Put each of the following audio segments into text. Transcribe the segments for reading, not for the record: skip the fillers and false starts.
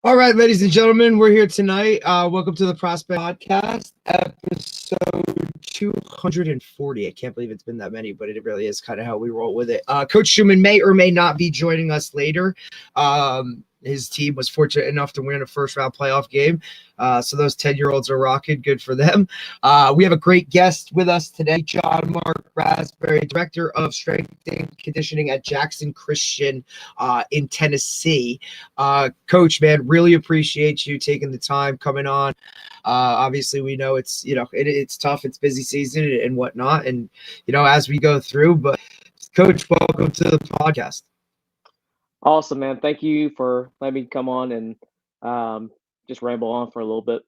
All right, ladies and gentlemen, we're here tonight. Welcome to the Prospect Podcast, episode 240. I can't believe it's been that many, but it really is kind of how we roll with it. Coach Schuman may or may not be joining us later. His team was fortunate enough to win a first-round playoff game. So those 10-year-olds are rocking. Good for them. We have a great guest with us today, Jean-Marc Rasbury, Director of Strength and Conditioning at Jackson Christian in Tennessee. Coach, man, really appreciate you taking the time coming on. Obviously, we know it's, it's tough. It's busy season and whatnot. And, as we go through, but Coach, welcome to the podcast. Awesome, man. Thank you for letting me come on and just ramble on for a little bit.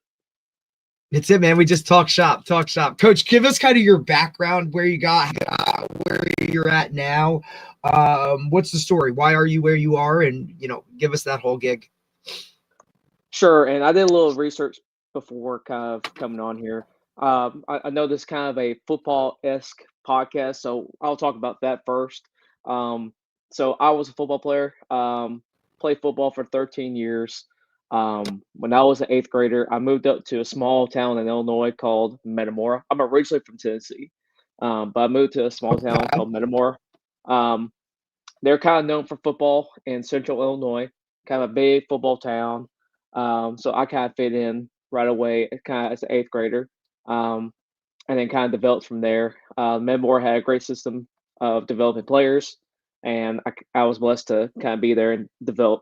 It's it, man. We just talk shop. Coach, give us kind of your background, where you got, where you're at now. What's the story? Why are you where you are? And, give us that whole gig. Sure. And I did a little research before kind of coming on here. I know this is kind of a football-esque podcast, so I'll talk about that first. So I was a football player, played football for 13 years. When I was an eighth grader, I moved up to a small town in Illinois called Metamora. I'm originally from Tennessee, but I moved to a small town called Metamora. They're kind of known for football in central Illinois, kind of a big football town. So I kind of fit in right away, kind of as an eighth grader, and then kind of developed from there. Metamora had a great system of developing players, and I was blessed to kind of be there and develop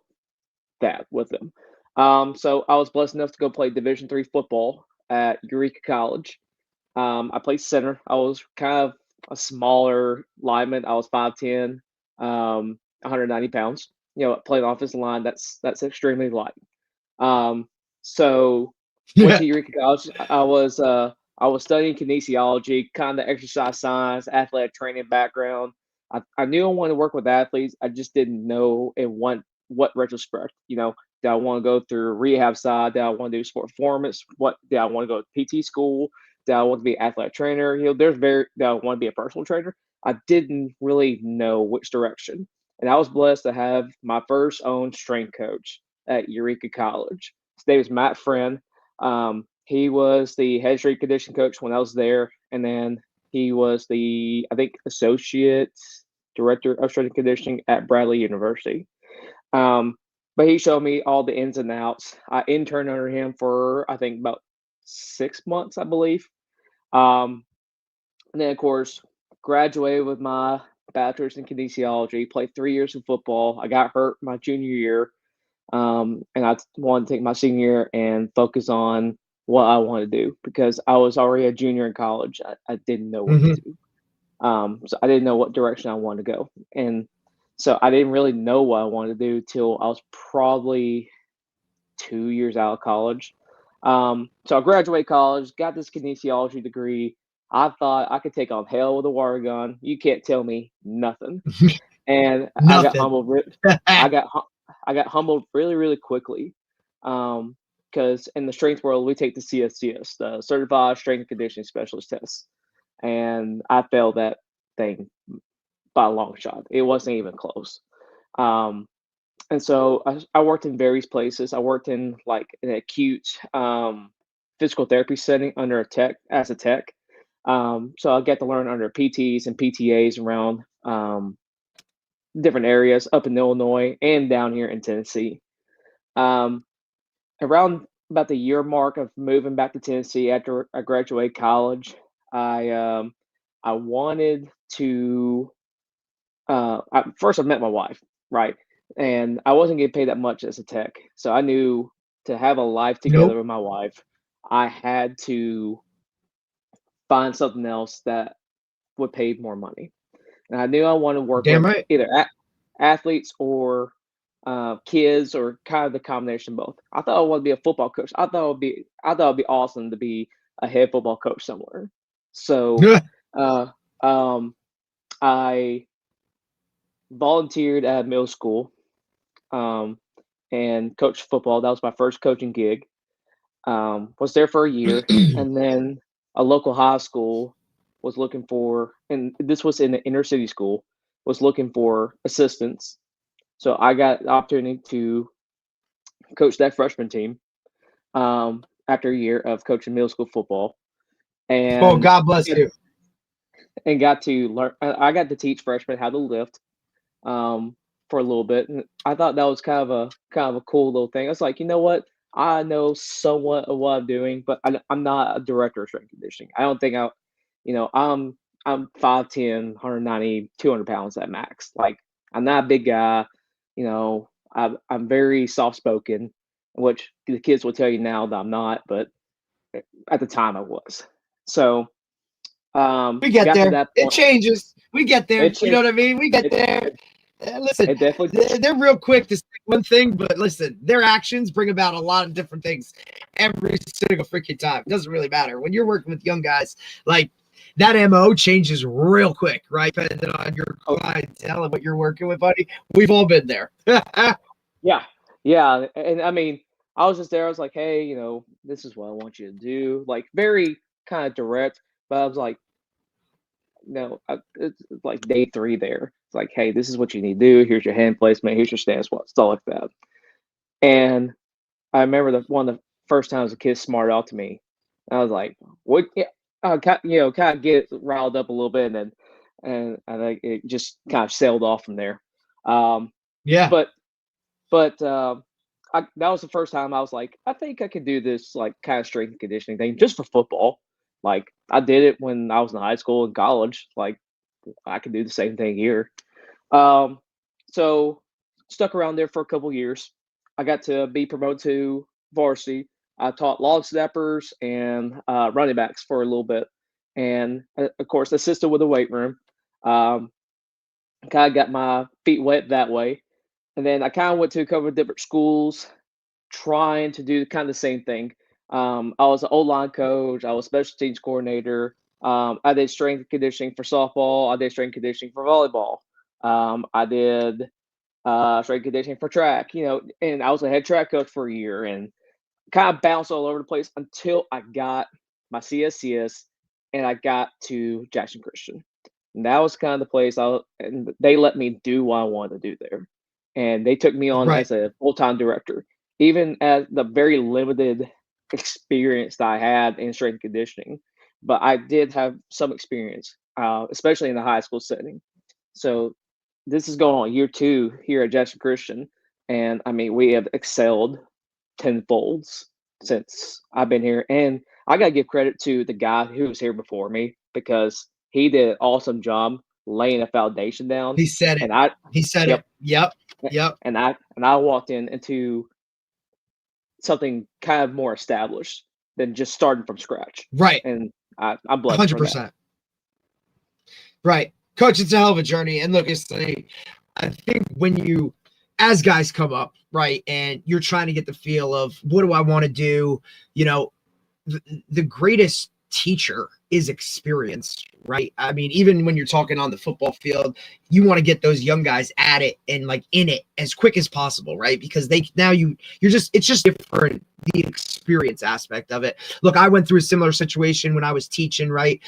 that with them. So I was blessed enough to go play Division III football at Eureka College. I played center. I was kind of a smaller lineman. I was 5'10", 190 pounds. Playing offensive line, that's extremely light. So went to Eureka College. I was studying kinesiology, kind of exercise science, athletic training background. I knew I wanted to work with athletes. I just didn't know in what retrospect. Did I want to go through rehab side? Did I want to do sport performance? What did I want to go to PT school? Did I want to be an athletic trainer? Did I want to be a personal trainer? I didn't really know which direction. And I was blessed to have my first own strength coach at Eureka College. His name is Matt Friend. He was the head strength conditioning coach when I was there, and then he was the, I think, associate director of strength and conditioning at Bradley University. But he showed me all the ins and outs. I interned under him for, I think, about 6 months, I believe. And then, of course, graduated with my bachelor's in kinesiology, played 3 years of football. I got hurt my junior year, and I wanted to take my senior year and focus on what I wanted to do because I was already a junior in college. I didn't know what to do. So I didn't know what direction I wanted to go. And so I didn't really know what I wanted to do till I was probably 2 years out of college. So I graduated college, got this kinesiology degree. I thought I could take on hell with a water gun. You can't tell me nothing. And I got humbled. I got humbled really, really quickly. Because in the strength world, we take the CSCS, the Certified Strength and Conditioning Specialist test, and I failed that thing by a long shot. It wasn't even close. And so I worked in various places. I worked in like an acute physical therapy setting under as a tech. So I get to learn under PTs and PTAs around different areas up in Illinois and down here in Tennessee. Around about the year mark of moving back to Tennessee after I graduated college, I wanted to. First, I met my wife, right? And I wasn't getting paid that much as a tech. So I knew to have a life together with my wife, I had to find something else that would pay more money. And I knew I wanted to work with either athletes or kids or kind of the combination of both. I thought I wanted to be a football coach. I thought it'd be awesome to be a head football coach somewhere. So I volunteered at middle school and coached football. That was my first coaching gig. Was there for a year, and then a local high school was looking for, and this was in the inner city school, was looking for assistants. So I got the opportunity to coached that freshman team after a year of coaching middle school football, Oh, and God bless you. and got to learn. I got to teach freshmen how to lift for a little bit, and I thought that was kind of a cool little thing. I was like, you know what? I know somewhat of what I'm doing, but I'm not a director of strength conditioning. I don't think I'm 5'10", 190, 200 pounds at max. Like, I'm not a big guy. I'm very soft spoken, which the kids will tell you now that I'm not, but at the time I was. So We get got to there. that It point. changes. We get there. It You know changed. what I mean? We get It, there. it, Listen, it definitely. they're real quick to say one thing, but listen, their actions bring about a lot of different things every single freaking time. It doesn't really matter. When you're working with young guys, like that MO changes real quick, right? Depending on your clientele and what you're working with, buddy. We've all been there. Yeah. And I mean, I was just there. I was like, hey, this is what I want you to do. Like, very kind of direct, but I was like, no, it's like day 3 there. It's like, hey, this is what you need to do. Here's your hand placement. Here's your stance, stuff like that. And I remember one of the first times a kid smarted out to me. I was like, what? Yeah, kind of get riled up a little bit, and I think it just kind of sailed off from there. Yeah. But that was the first time I was like, I think I could do this like kind of strength and conditioning thing just for football. Like, I did it when I was in high school and college. Like, I could do the same thing here. So stuck around there for a couple years. I got to be promoted to varsity. I taught long snappers and running backs for a little bit, and of course assisted with the weight room. Um, kind of got my feet wet that way, and then I kind of went to a couple of different schools, trying to do kind of the same thing. I was an O-line coach. I was special teams coordinator. I did strength and conditioning for softball. I did strength and conditioning for volleyball. I did strength and conditioning for track. And I was a head track coach for a year, and kind of bounced all over the place until I got my CSCS and I got to Jackson Christian. And that was kind of the place and they let me do what I wanted to do there. And they took me on Right. as a full-time director, even at the very limited experience that I had in strength and conditioning. But I did have some experience, especially in the high school setting. So this is going on year 2 here at Jackson Christian. And I mean, we have excelled tenfolds since I've been here. And I got to give credit to the guy who was here before me, because he did an awesome job laying a foundation down. He said it. He said Yep. it. Yep. And I walked into something kind of more established than just starting from scratch. Right. And I'm blessed for that. 100%. Right. Coach, it's a hell of a journey. And look, I think when you, as guys come up, right, and you're trying to get the feel of what do I want to do, the greatest teacher is experience, right? I mean, even when you're talking on the football field, you want to get those young guys at it and like in it as quick as possible, right? Because it's just different, the experience aspect of it. Look, I went through a similar situation when I was teaching, right?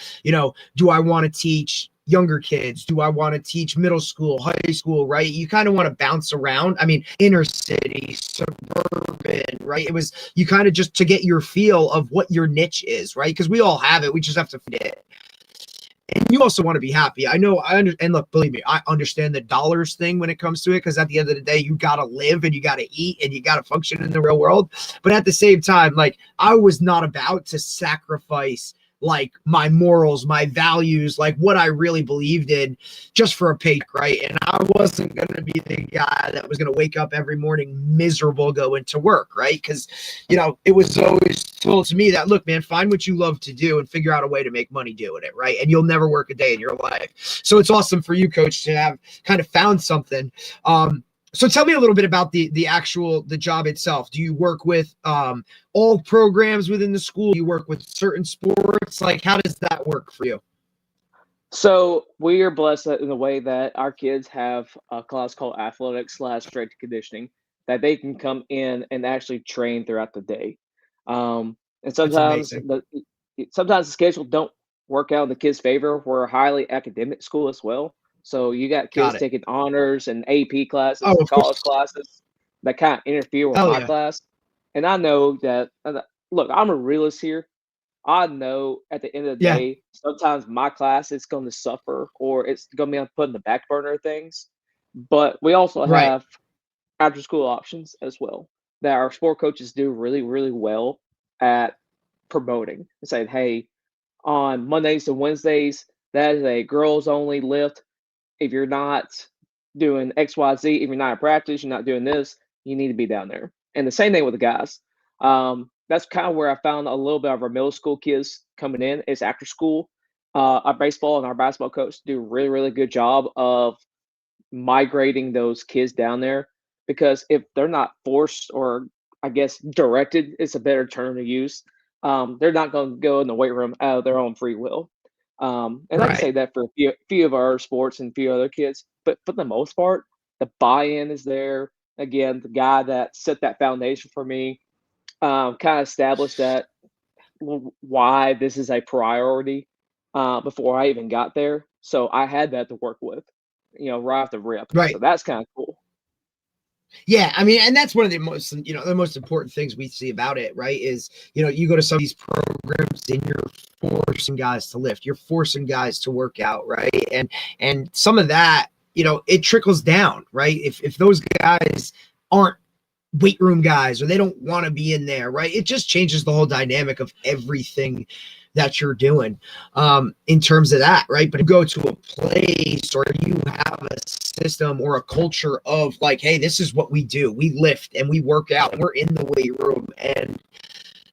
Do I want to teach younger kids? Do I want to teach middle school, high school, right? You kind of want to bounce around. I mean, inner city, suburban, right? It was, you kind of just to get your feel of what your niche is, right? Because we all have it. We just have to find it. And you also want to be happy. I know, and look, believe me, I understand the dollars thing when it comes to it, because at the end of the day, you got to live and you got to eat and you got to function in the real world. But at the same time, like, I was not about to sacrifice like my morals, my values, like what I really believed in just for a paycheck, right? And I wasn't going to be the guy that was going to wake up every morning miserable going to work, right? Because, it was always told to me that, look, man, find what you love to do and figure out a way to make money doing it, right? And you'll never work a day in your life. So it's awesome for you, Coach, to have kind of found something. So tell me a little bit about the job itself. Do you work with all programs within the school? Do you work with certain sports? Like, how does that work for you? So we are blessed in the way that our kids have a class called athletics / strength and conditioning that they can come in and actually train throughout the day. And sometimes the schedule don't work out in the kids' favor. We're a highly academic school as well. So you got kids taking honors and AP classes and college classes. that kind of interfere with Oh my yeah. class. And I know that, look, I'm a realist here. I know at the end of the Yeah. day, sometimes my class is going to suffer or it's going to be put in the back burner of things. But we also Right. have after school options as well that our sport coaches do really, really well at promoting and saying, hey, on Mondays and Wednesdays, that is a girls only lift. If you're not doing XYZ, if you're not in practice, you're not doing this, you need to be down there. And the same thing with the guys. That's kind of where I found a little bit of our middle school kids coming in is after school. Our baseball and our basketball coach do a really, really good job of migrating those kids down there because if they're not forced or I guess directed is a better term to use, they're not going to go in the weight room out of their own free will. And I can say Right. that for a few of our sports and a few other kids, but for the most part, the buy-in is there. Again, the guy that set that foundation for me kind of established that why this is a priority before I even got there. So I had that to work with, right off the rip. So Right. that's kind of cool. Yeah, I mean, and that's one of the most, the most important things we see about it, right? Is, you go to some of these programs and you're forcing guys to lift, you're forcing guys to work out, right? And some of that, it trickles down, right? If those guys aren't weight room guys or they don't want to be in there, right? It just changes the whole dynamic of everything that you're doing in terms of that, right? But you go to a place or you have a system or a culture of like, hey, this is what we do. We lift and we work out and we're in the weight room. And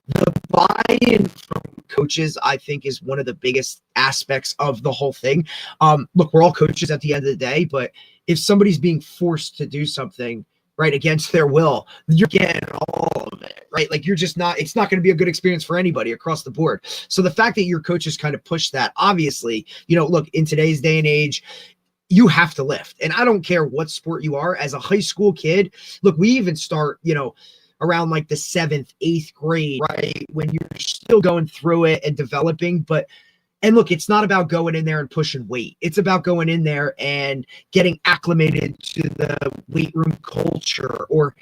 the buy-in from coaches, I think, is one of the biggest aspects of the whole thing. Look, we're all coaches at the end of the day, but if somebody's being forced to do something, right, against their will, you're getting all of it, right? Like it's not going to be a good experience for anybody across the board. So the fact that your coaches kind of push that, obviously, look, in today's day and age, you have to lift. And I don't care what sport you are as a high school kid. Look, we even start, around like the 7th, 8th grade, right? When you're still going through it and developing, and look, it's not about going in there and pushing weight. It's about going in there and getting acclimated to the weight room culture or,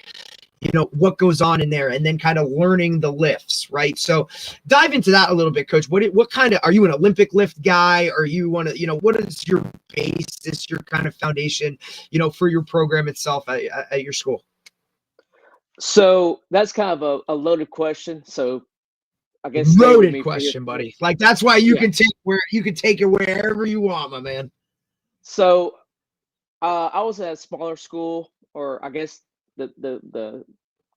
what goes on in there and then kind of learning the lifts, right? So dive into that a little bit, Coach. What kind of, are you an Olympic lift guy? Or you want to, what is your basis, your kind of foundation, for your program itself at your school? So that's kind of a loaded question. So I guess stay with Loaded me for your question, buddy. Like that's why you yeah. can take it wherever you want, my man. So I was at a smaller school, or I guess the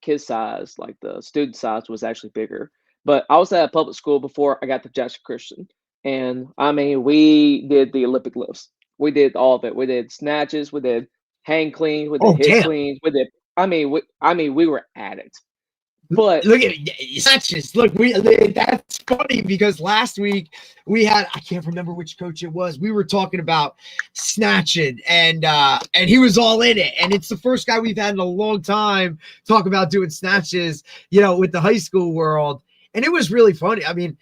kid size, like the student size, was actually bigger. But I was at a public school before I got to Jackson Christian, and I mean, we did the Olympic lifts. We did all of it. We did snatches. We did hang cleans. We did Oh, hip damn. cleans. We did. I mean, we were at it. But Look at snatches. Look, that's funny because last week we had, I can't remember which coach it was. We were talking about snatching and he was all in it. And it's the first guy we've had in a long time talk about doing snatches, with the high school world. And it was really funny. I mean,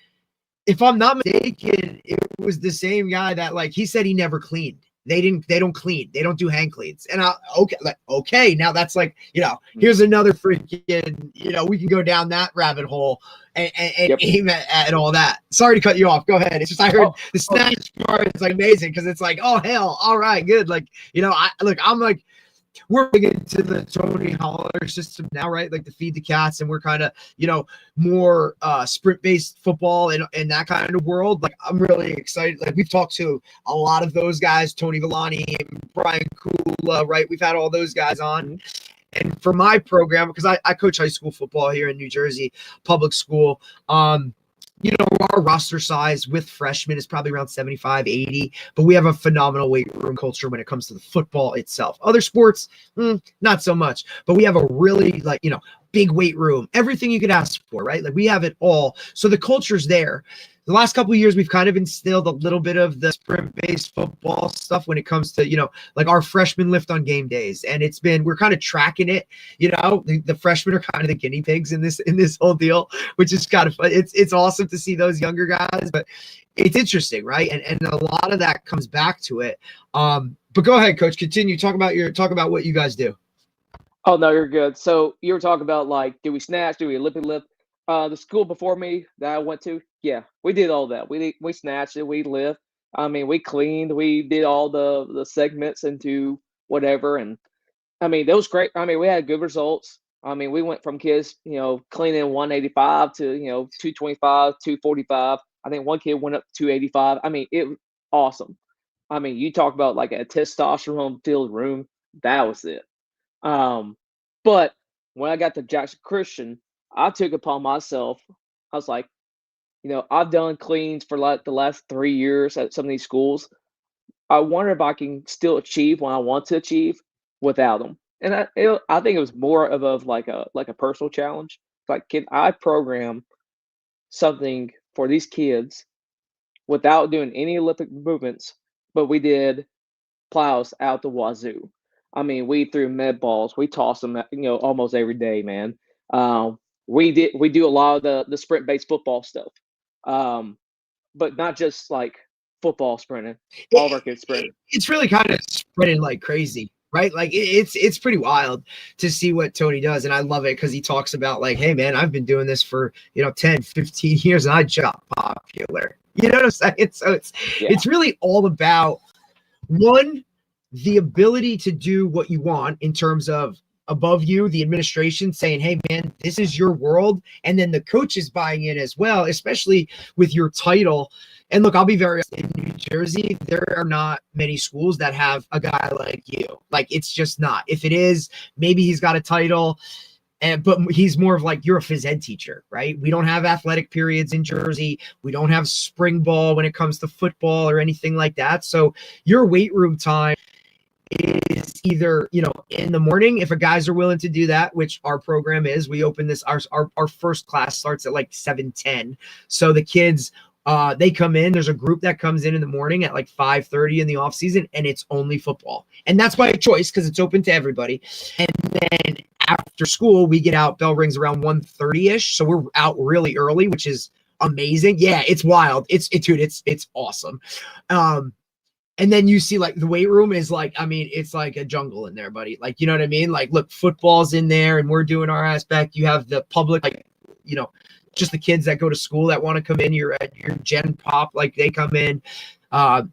if I'm not mistaken, it was the same guy that like he said he never cleaned. They don't clean. They don't do hang cleans. And okay, now that's like, here's another freaking, we can go down that rabbit hole and yep. aim at all that. Sorry to cut you off. Go ahead. It's just I heard the snatch part is like amazing because it's like, oh hell, all right, good. Like, I'm like, we're big into the Tony Holler system now, right? Like the feed the cats, and we're kind of, more sprint-based football and that kind of world. Like I'm really excited. Like we've talked to a lot of those guys, Tony Villani and Brian Kula, right? We've had all those guys on. And for my program, because I coach high school football here in New Jersey, public school, our roster size with freshmen is probably around 75, 80, but we have a phenomenal weight room culture when it comes to the football itself. Other sports, not so much, but we have a really big weight room, everything you could ask for, right? Like we have it all. So the culture's there. The last couple of years, we've kind of instilled a little bit of the sprint-based football stuff when it comes to, like our freshmen lift on game days. And we're kind of tracking it, the freshmen are kind of the guinea pigs in this whole deal, which is kind of fun. It's awesome to see those younger guys, but it's interesting, right? And a lot of that comes back to it. But go ahead, Coach, continue. Talk about what you guys do. Oh no, you're good. So you were talking about like, do we snatch? Do we lippy lift? The school before me that I went to, yeah, we did all that. We snatched it, we lift. I mean, we cleaned, we did all the segments into whatever, and I mean, that was great. I mean, we had good results. I mean, we went from kids, cleaning 185 to 225, 245. I think one kid went up to 285. I mean, it was awesome. I mean, you talk about like a testosterone filled room. That was it. Um, but when I got to Jackson Christian, I took upon myself. I was like, I've done cleans for like the last 3 years at some of these schools. I wonder if I can still achieve what I want to achieve without them. And I think it was more of like a personal challenge. Like, can I program something for these kids without doing any Olympic movements? But we did plows out the wazoo. I mean, we threw med balls. We tossed them, almost every day, man. Um, we do a lot of the sprint based football stuff, um, but not just like football sprinting. All of our kids sprint. It's really kind of spreading like crazy, right? Like it's pretty wild to see what Tony does. And I love it because he talks about like, hey man, I've been doing this for 10, 15 years and I just got popular. You know what I'm saying? So it's really all about one, the ability to do what you want in terms of above you, the administration saying, hey man, this is your world. And then the coaches buying in as well, especially with your title. And look, I'll be very honest, in New Jersey, there are not many schools that have a guy like you. Like, it's just not. If it is, maybe he's got a title, but he's more of like, you're a phys ed teacher, right? We don't have athletic periods in Jersey. We don't have spring ball when it comes to football or anything like that. So your weight room time is either in the morning if a guys are willing to do that, which our program is. We open this, our first class starts at like 7:10, so the kids they come in. There's a group that comes in the morning at like 5:30 in the off season, and it's only football, and that's by choice because it's open to everybody. And then after school we get out, bell rings around 1:30 ish, so we're out really early, which is amazing. Yeah, it's wild. It's awesome. And then you see like the weight room is like, I mean, it's like a jungle in there, buddy. Like, you know what I mean? Like, look, football's in there and we're doing our aspect. You have the public, like, just the kids that go to school that want to come in. You're at your Gen Pop, like they come in.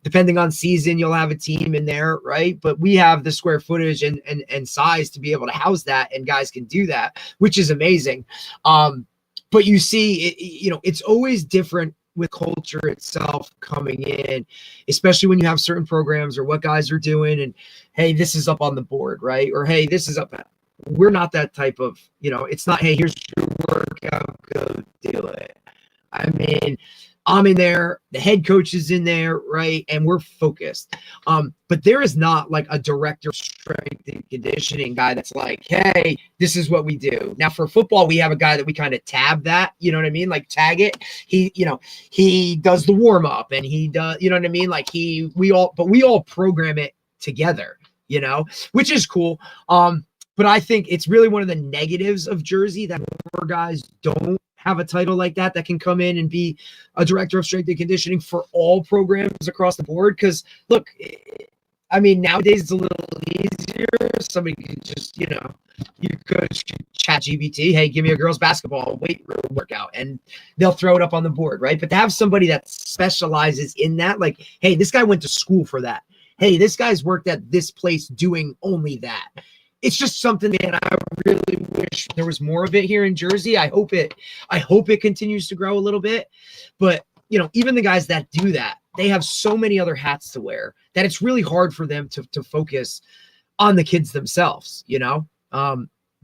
Depending on season, you'll have a team in there, right? But we have the square footage and size to be able to house that, and guys can do that, which is amazing. But you see, it's always different with culture itself coming in, especially when you have certain programs or what guys are doing. And hey, this is up on the board, right? Or hey, this is up. We're not that type of, it's not, hey, here's your workout, go do it. I mean, I'm in there, the head coach is in there, right? And we're focused. But there is not like a director of strength and conditioning guy that's like, hey, this is what we do. Now for football, we have a guy that we kind of tab that, you know what I mean? Like tag it. He does the warm up and he does, you know what I mean? Like we all program it together, which is cool. But I think it's really one of the negatives of Jersey that more guys don't have a title like that can come in and be a director of strength and conditioning for all programs across the board. Because look, I mean, nowadays it's a little easier. Somebody can just, you coach chat GBT, hey, give me a girls basketball weight room workout, and they'll throw it up on the board, right? But to have somebody that specializes in that, like, hey, this guy went to school for that. Hey, this guy's worked at this place doing only that. It's just something, man, I really wish there was more of it here in Jersey. I hope it continues to grow a little bit. But, even the guys that do that, they have so many other hats to wear that it's really hard for them to focus on the kids themselves, but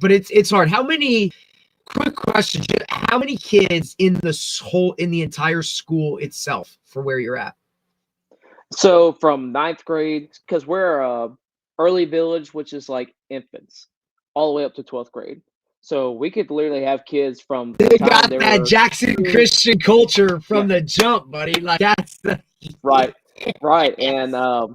it's hard. Quick question, how many kids in the entire school itself for where you're at? So from ninth grade, because we're early village, which is like infants, all the way up to 12th grade. So we could literally have kids from they got that Jackson Christian culture from the jump, buddy. Like that's the right. And I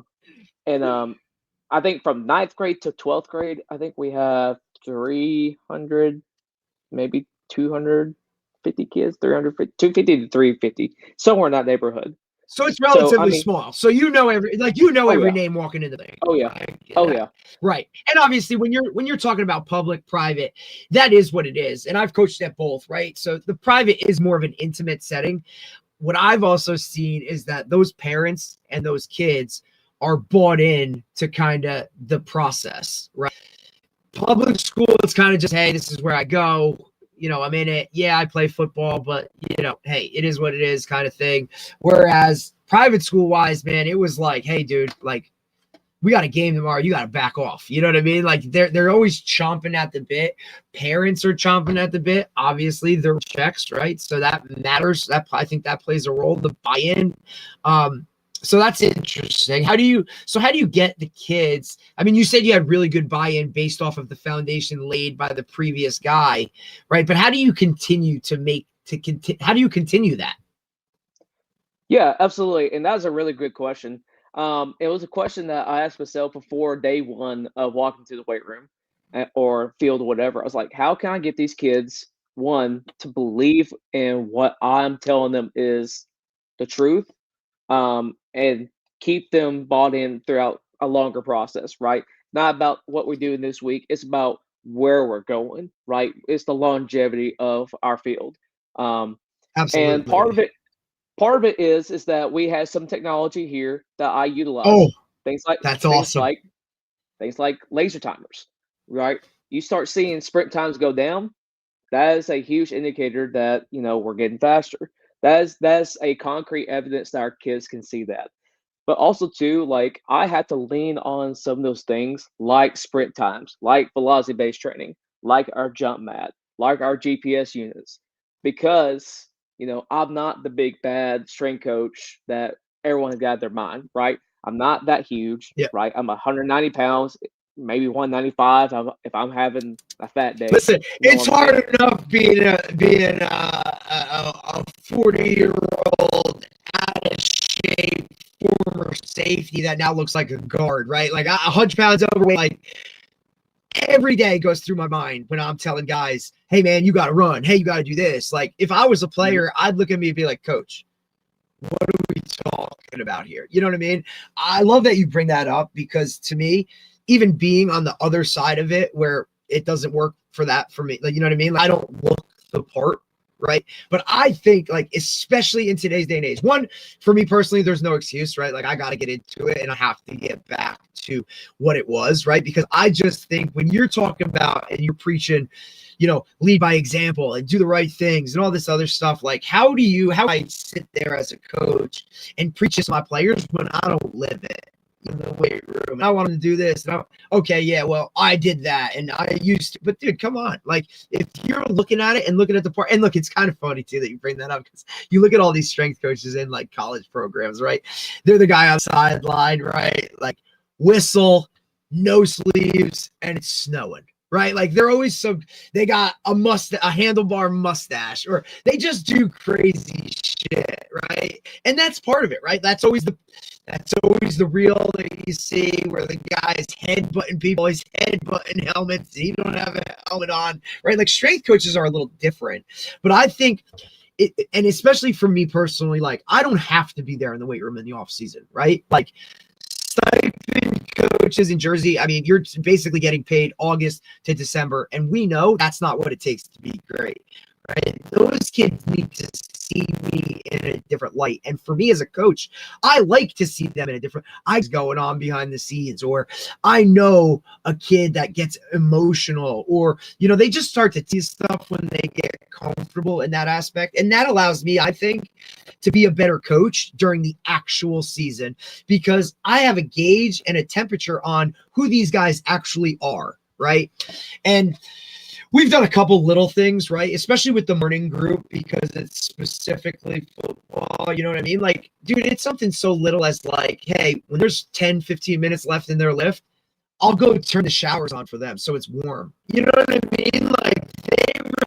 think from ninth grade to 12th grade, I think we have 300, maybe 250 kids, 350, 250 to 350, somewhere in that neighborhood. So it's So I relatively mean, small. So oh every yeah, name walking into the thing. oh yeah, Right? oh Yeah. yeah, Right. And obviously when you're talking about public, private, that is what it is. And I've coached at both, right? So the private is more of an intimate setting. What I've also seen is that those parents and those kids are bought in to kind of the process, right? Public school, it's kind of just, hey, this is where I go. I'm in it. Yeah, I play football, but hey, it is what it is kind of thing. Whereas private school wise, man, it was like, hey, dude, like we got a game tomorrow. You got to back off. You know what I mean? Like they're always chomping at the bit. Parents are chomping at the bit. Obviously, they're checks, right? So that matters. I think that plays a role. The buy-in. So that's interesting. How do you get the kids? I mean, you said you had really good buy-in based off of the foundation laid by the previous guy, right? But how do you continue how do you continue that? yeah, absolutely. And that's a really good question. It was a question that I asked myself before day one of walking to the weight room or field or whatever. I was like, how can I get these kids, one, to believe in what I'm telling them is the truth, and keep them bought in throughout a longer process, right? Not about what we're doing this week, it's about where we're going, right? It's the longevity of our field. Um, and Absolutely. part of it is that we have some technology here that I Oh, utilize. Things like that's things awesome. like things like laser timers, right? You start seeing sprint times go down, that is a huge indicator that we're getting faster. That's a concrete evidence that our kids can see that. But also too, like I had to lean on some of those things like sprint times, like velocity based training, like our jump mat, like our GPS units, because I'm not the big bad strength coach that everyone has got in their mind, right? I'm not that huge, Yeah. right? I'm 190 pounds, maybe 195 if I'm having a fat day. Listen, You know what it's I'm saying? hard enough being a 40-year-old out of shape former safety that now looks like a guard, right? Like 100 pounds overweight. Like every day goes through my mind when I'm telling guys, "Hey, man, you got to run. Hey, you got to do this." Like if I was a Mhm. player, I'd look at me and be like, "Coach, what are we talking about here?" You know what I mean? I love that you bring that up because to me, even being on the other side of it where it doesn't work for me, like, you know what I mean? Like, I don't look the part, right? But I think, like, especially in today's day and age, one, for me personally, there's no excuse, right? Like, I got to get into it and I have to get back to what it was, right? Because I just think when you're talking about and you're preaching, lead by example and do the right things and all this other stuff. Like, how do I sit there as a coach and preach this to my players when I don't live it in the weight room? I want them to do this. And okay, yeah, well, I did that and I used to, but dude, come on. Like, if you're looking at it and looking at the part, and look, it's kind of funny too that you bring that up because you look at all these strength coaches in like college programs, right? They're the guy on the sideline, right? Like, whistle, no sleeves, and it's snowing. Right, like they're always they got a handlebar mustache, or they just do crazy shit, right? And that's part of it, right? That's always the real that you see where the guy's headbutting people, he's headbutting helmets, he don't have a helmet on, right? Like strength coaches are a little different, but I think and especially for me personally, like I don't have to be there in the weight room in the off season, right? Like stipend coaches in Jersey, I mean, you're basically getting paid August to December, and we know that's not what it takes to be great, right? Those kids need to see me in a different light. And for me as a coach, I like to see them in a different eyes going on behind the scenes, or I know a kid that gets emotional, or, they just start to tease stuff when they get comfortable in that aspect. And that allows me, I think, to be a better coach during the actual season because I have a gauge and a temperature on who these guys actually are, right? And we've done a couple little things, right? Especially with the morning group because it's specifically football. You know what I mean? Like, dude, it's something so little as like, hey, when there's 10, 15 minutes left in their lift, I'll go turn the showers on for them so it's warm. You know what I mean? Like,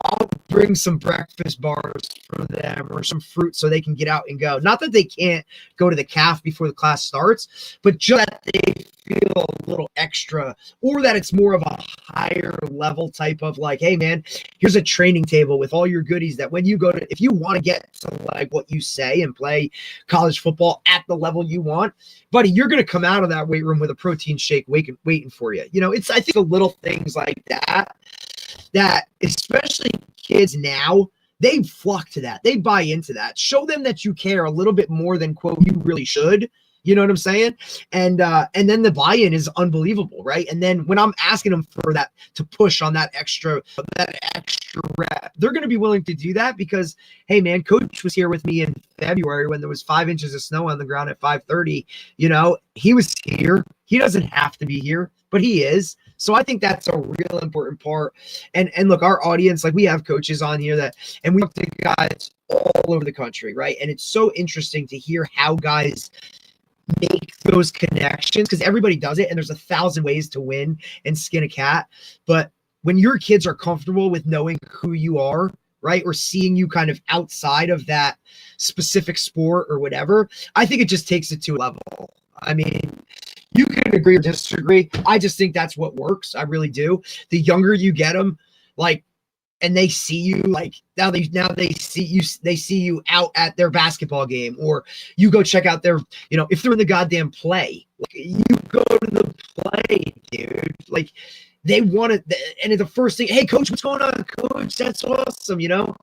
I'll bring some breakfast bars for them or some fruit so they can get out and go. Not that they can't go to the calf before the class starts, but just that they feel a little extra, or that it's more of a higher level type of like, hey man, here's a training table with all your goodies that when you go to, if you want to get to like what you say and play college football at the level you want, buddy, you're going to come out of that weight room with a protein shake waiting for you. You know, it's, I think the little things like that especially kids now, they flock to that. They buy into that. Show them that you care a little bit more than quote you really should. You know what I'm saying? And then the buy-in is unbelievable, right? And then when I'm asking them for that, to push on that extra rep, they're going to be willing to do that because, hey man, coach was here with me in February when there was 5 inches of snow on the ground at 5:30. You know, he was here. He doesn't have to be here, but he is. So I think that's a real important part. And look, our audience, like we have coaches on here and we talk to guys all over the country, right? And it's so interesting to hear how guys make those connections because everybody does it and there's 1,000 ways to win and skin a cat. But when your kids are comfortable with knowing who you are, right, or seeing you kind of outside of that specific sport or whatever, I think it just takes it to a level. I mean, you can agree or disagree. I just think that's what works. I really do. The younger you get them, like, and they see you, like now they see you out at their basketball game, or you go check out their, you know, if they're in the goddamn play, like, you go to the play, dude. Like they want it, and the first thing, hey coach, what's going on, coach? That's awesome, you know.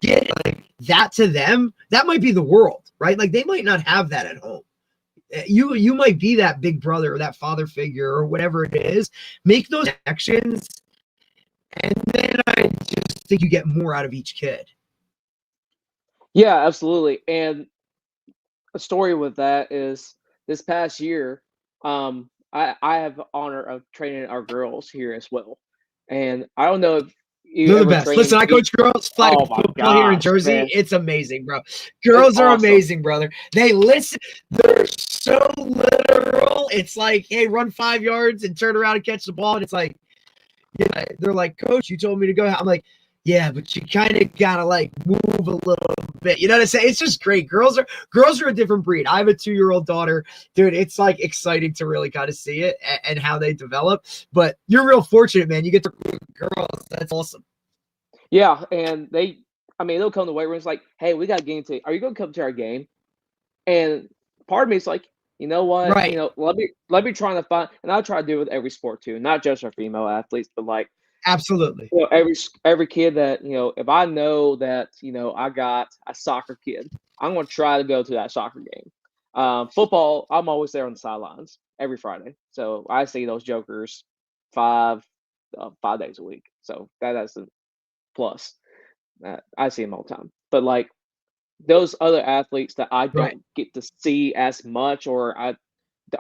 Get like that to them. That might be the world, right? Like they might not have that at home. You might be that big brother or that father figure or whatever it is. Make those connections. And then I just think you get more out of each kid. Yeah, absolutely. And a story with that is this past year, I have the honor of training our girls here as well. And I don't know if you They're the ever best. trained. Listen, I coach girls flag Oh my football here in gosh, Jersey. man. It's amazing, bro. Girls are awesome. amazing, brother. They listen. They're so literal. It's like, hey, run 5 yards and turn around and catch the ball. And it's like, yeah, they're like, coach, you told me to go. I'm like, yeah, but you kind of gotta like move a little bit. You know what I'm saying? It's just great. Girls are a different breed. I have a 2-year-old daughter, dude. It's like exciting to really kind of see it and how they develop. But you're real fortunate, man. You get to work with girls. That's awesome. Yeah, and they'll come to the weight room. It's like, hey, we got to get into. Are you going to come to our game? And part of me is like, you know what? Right. You know, let me try to find, and I'll try to do it with every sport too, not just our female athletes, but like, Absolutely. you know, every kid that, you know, if I know that, you know, I got a soccer kid, I'm going to try to go to that soccer game. Football, I'm always there on the sidelines every Friday, so I see those jokers 5 days a week. So that's a plus. I see them all the time. But like those other athletes that I Right. don't get to see as much, or I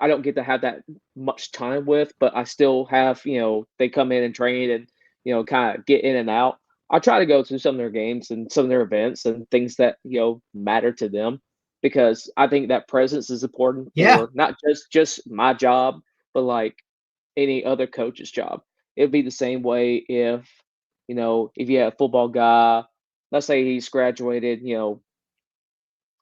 don't get to have that much time with, but I still have, you know, they come in and train and, you know, kind of get in and out. I try to go to some of their games and some of their events and things that, you know, matter to them, because I think that presence is important Yeah. for not just my job, but like any other coach's job. It'd be the same way if, you know, if you have a football guy, let's say he's graduated, you know,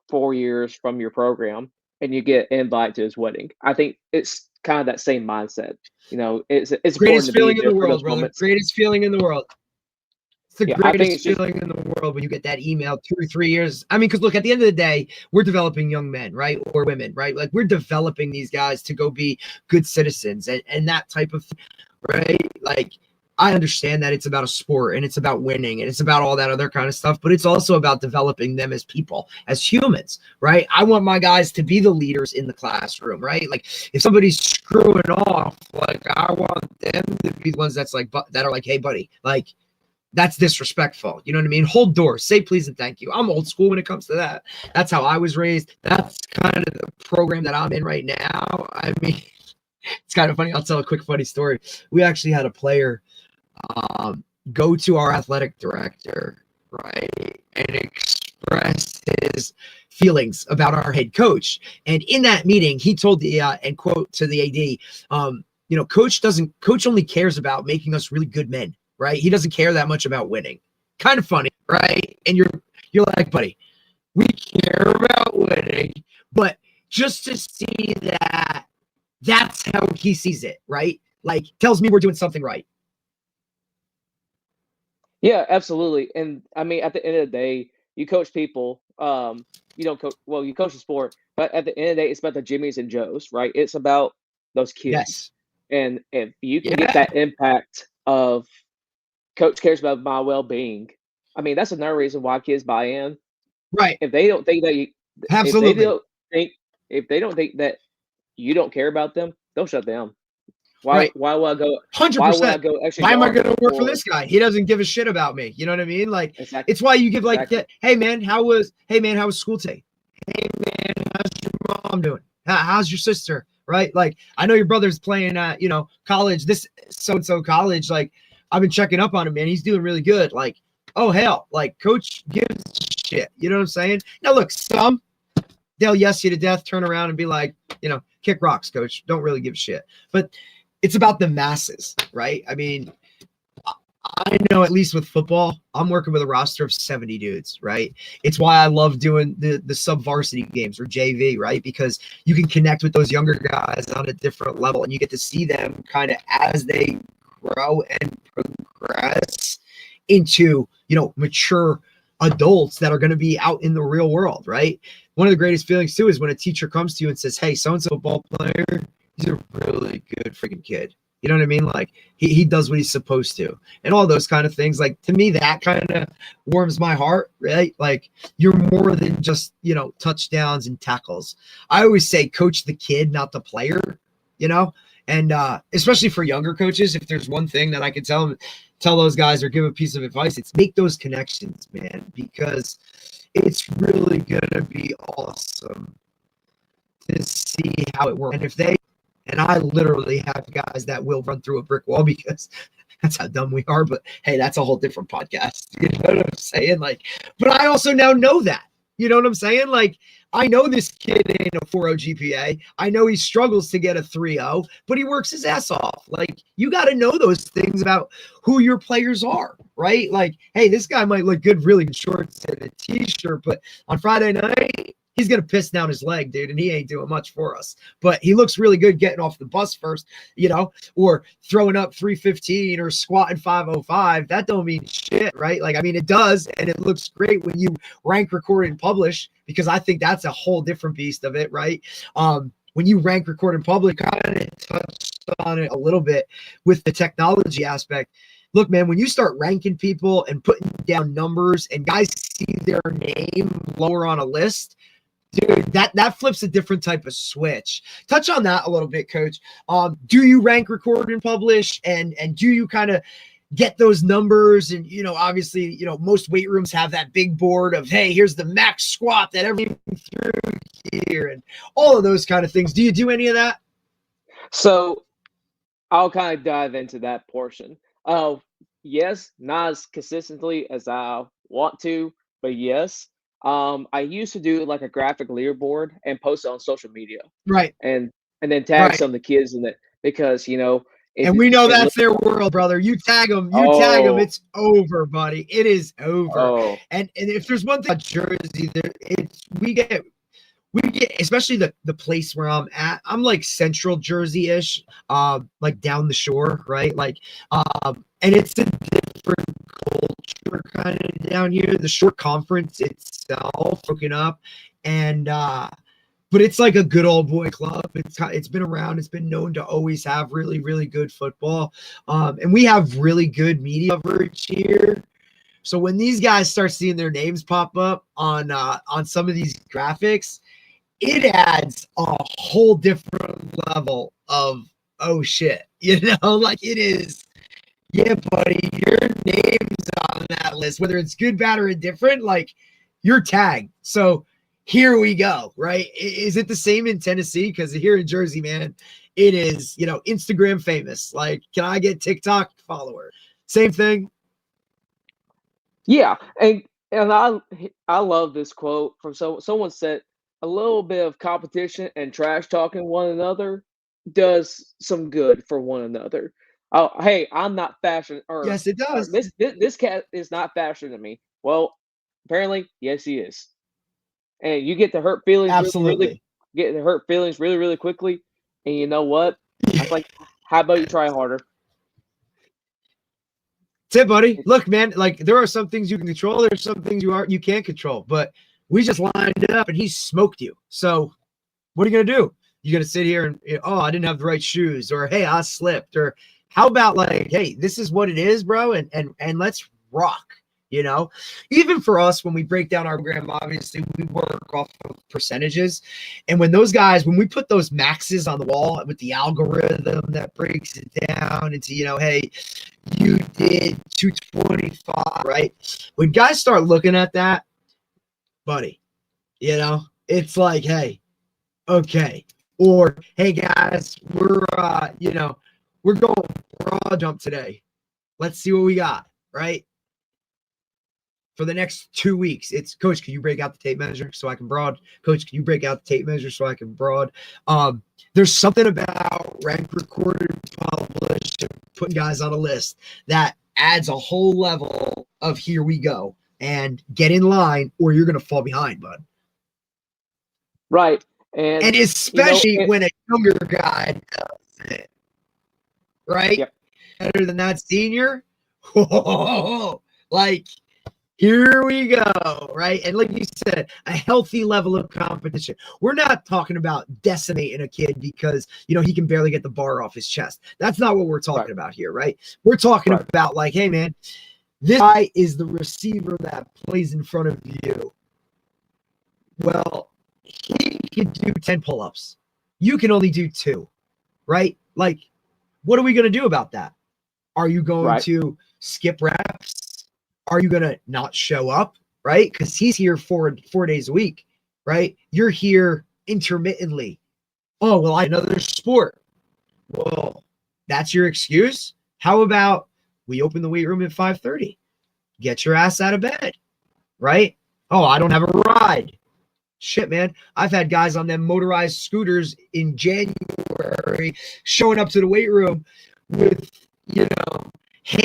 4 years from your program, and you get an invite to his wedding. I think it's kind of that same mindset. You know, it's important Greatest to be feeling in there the for world, those brother. moments. Greatest feeling in the world. It's the Yeah, I think greatest it's just feeling in the world when you get that email 2 or 3 years. I mean, because look, at the end of the day, we're developing young men, right? Or women, right? Like we're developing these guys to go be good citizens and that type of thing, right? Like I understand that it's about a sport and it's about winning and it's about all that other kind of stuff, but it's also about developing them as people, as humans, right? I want my guys to be the leaders in the classroom, right? Like if somebody's screwing off, like I want them to be the ones that are like, hey buddy, like that's disrespectful. You know what I mean? Hold doors, say please and thank you. I'm old school when it comes to that. That's how I was raised. That's kind of the program that I'm in right now. I mean, it's kind of funny. I'll tell a quick funny story. We actually had a player go to our athletic director, right, and express his feelings about our head coach. And in that meeting, he told the and quote to the AD, you know, coach only cares about making us really good men, right? He doesn't care that much about winning. kind of funny, right? And you're like, buddy, we care about winning, but just to see that that's how he sees it, right? Like, tells me we're doing something right. Yeah, absolutely. And I mean, at the end of the day, you coach people. You don't coach. Well, you coach the sport, but at the end of the day, it's about the Jimmys and Joes, right? It's about those kids. Yes. And if you can get Yeah. that impact of coach cares about my well-being, I mean, that's another reason why kids buy in. Right. If they don't think that you, if they Absolutely. don't think, if they don't think that you don't care about them, they'll shut down. Why? Right. Why would I go? Why would I 100%. go extra Why am I yard going to work for for this guy? He doesn't give a shit about me. You know what I mean? Like, exactly? it's why you give like, Exactly. hey man, how was school today? Hey man, how's your mom doing? How's your sister? Right? Like, I know your brother's playing at, college, this so-and-so college. Like, I've been checking up on him, man. He's doing really good. Like, oh hell, like coach gives a shit. You know what I'm saying? Now look, some they'll yes you to death, turn around and be like, kick rocks, coach. Don't really give a shit. But it's about the masses, right? I mean, I know at least with football, I'm working with a roster of 70 dudes, right? It's why I love doing the sub varsity games or JV, right? Because you can connect with those younger guys on a different level and you get to see them kind of as they grow and progress into, mature adults that are going to be out in the real world, right? One of the greatest feelings too is when a teacher comes to you and says, hey, so-and-so football player, he's a really good freaking kid. You know what I mean? Like he does what he's supposed to and all those kind of things. Like to me, that kind of warms my heart, right? Like you're more than just, touchdowns and tackles. I always say coach the kid, not the player, and especially for younger coaches, if there's one thing that I can tell those guys or give a piece of advice, it's make those connections, man, because it's really going to be awesome to see how it works. And I literally have guys that will run through a brick wall because that's how dumb we are. But hey, that's a whole different podcast. You know what I'm saying? Like, but I also now know that. You know what I'm saying? Like, I know this kid ain't a 4.0 GPA. I know he struggles to get a 3.0, but he works his ass off. Like, you got to know those things about who your players are, right? Like, hey, this guy might look good, really in shorts and a t-shirt, but on Friday night, he's going to piss down his leg, dude, and he ain't doing much for us. But he looks really good getting off the bus first, or throwing up 315 or squatting 505. That don't mean shit, right? Like, I mean, it does, and it looks great when you rank, record, and publish, because I think that's a whole different beast of it, right? When you rank, record, and publish, kind of touched on it a little bit with the technology aspect. Look, man, when you start ranking people and putting down numbers and guys see their name lower on a list, dude, that flips a different type of switch. Touch on that a little bit, Coach. Do you rank, record, and publish, and do you kind of get those numbers? And obviously, most weight rooms have that big board of, hey, here's the max squat that everything through here, and all of those kind of things. Do you do any of that? So I'll kind of dive into that portion. Yes, not as consistently as I want to, but yes. I used to do like a graphic leaderboard and post it on social media, Right, and then tag right. some of the kids in it because And we know it that's looks their world, brother. You tag them, oh it's over, buddy. It is over. oh And if there's one thing about Jersey, we get, especially the place where I'm at. I'm like central Jersey-ish, like down the shore, right? Like, and it's a different culture kind of down here. The short conference itself broken up, and but it's like a good old boy club. It's been around. It's been known to always have really, really good football, and we have really good media coverage here. So when these guys start seeing their names pop up on some of these graphics, it adds a whole different level of oh shit, like it is. Yeah, buddy, your name's on that list, whether it's good, bad, or indifferent. Like you're tagged. So here we go. Right? Is it the same in Tennessee? Because here in Jersey, man, it is. Instagram famous. Like, can I get TikTok follower? Same thing. yeah, and I love this quote from someone said a little bit of competition and trash talking one another does some good for one another. Oh, hey, I'm not fashion, Yes, it or does. this cat is not faster than me. Well, apparently, yes, he is. And you get to hurt feelings Absolutely. really, really quickly. And you know what? I was like, how about you try harder? That's it, buddy. Look, man, like there are some things you can control. There's some things you can't control. But we just lined it up and he smoked you. So what are you gonna do? You gonna sit here and oh, I didn't have the right shoes, or hey, I slipped, or how about like, hey, this is what it is, bro, and let's rock. You know, even for us, when we break down our program, obviously we work off of percentages. And when those guys, when we put those maxes on the wall with the algorithm that breaks it down into, hey, you did 225, right? When guys start looking at that, buddy, it's like, hey, okay. Or hey guys, we're going broad jump today. Let's see what we got, right? For the next 2 weeks, it's coach, can you break out the tape measure so I can broad? Coach, can you break out the tape measure so I can broad? There's something about rank, recorded, published, putting guys on a list that adds a whole level of here we go and get in line or you're gonna fall behind, bud. Right. And especially when a younger guy does it, right? Yep. Better than that senior. Like, here we go, right? And like you said, a healthy level of competition. We're not talking about decimating a kid because, he can barely get the bar off his chest. That's not what we're talking about here, right? We're talking about like, hey, man, this guy is the receiver that plays in front of you. Well, he can do 10 pull-ups. You can only do 2, right? Like, what are we going to do about that? Are you going to skip reps? Are you going to not show up, right? Because he's here 4 days a week, right? You're here intermittently. Oh, well, I have another sport. Well, that's your excuse? How about we open the weight room at 5:30? Get your ass out of bed, right? Oh, I don't have a ride. Shit, man. I've had guys on them motorized scooters in January showing up to the weight room with,